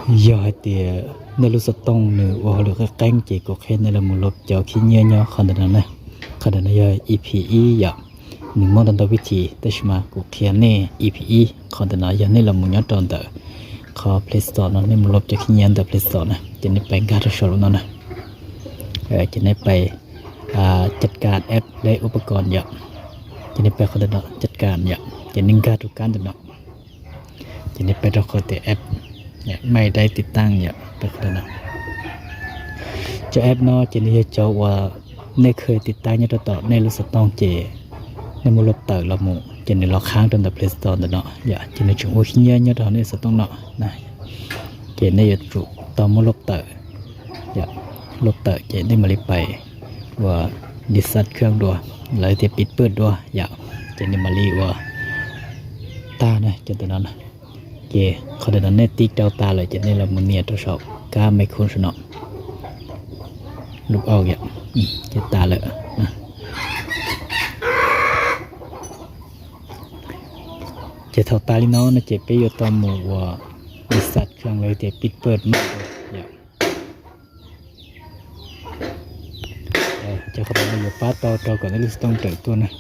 giờ thì nếu lúc tông nữa và lúc cái canh chỉ có khen này là một lốp cho khi nhớ nhớ còn đó này còn đó giờ EPE giờ mình mong đợiวิธีแต่ชมากูเขียนเนี่ย EPE còn đó giờนี่là một nhớ tròn tờ khó Play Store nó nên một lốp cho khi nhớ từ Play Store này cho nênไปการทดสอบnó này cho nênไปจัดการแอปและอุปกรณ์เยอะจะนี่ไปคนเดียวจัดการเยอะจะนิ่งการทุกการตัวเนาะจะนี่ไปเราคนแต่แอปเนี่ยไม่ได้ติดตั้งเยอะไปคนเดียวจะแอปเนาะจะนี่จะว่าในเคยติดตั้งเนี่ยต่อในรู้สึกต้องเจในมูลต่อเราหมู่จะนี่เราค้างจนแต่ Play Store ตัวเนาะอย่าจะนี่ช่วงว่าขี้เงี้ยเนี่ยตอนนี้สต้องเนาะนะจะนี่จะจุต่อมูลต่ออย่าลบต่อจะได้มาลิไปว่าดิสัตเครื่องดัวเลยจะปิดเปิดดัวอย่าจะได้มาลีว่าตาเนี่ยจะตัวนั้นเกี่ยเขาเดินเนติกเดาตาเลยจะได้เรามันเนี่ยทดสอบก้าไม่คุ้นสนอลูกเอาอย่างจะตาเลยจะเท่าตาลิน้องนะจะไปอยู่ตอมหมู่ว่าดิสัตเครื่องเลยจะปิดเปิดมากอย่าจะเข้าไปอยู่ป้าต่อก่อนแล้วต้องเติร์ตัวนะ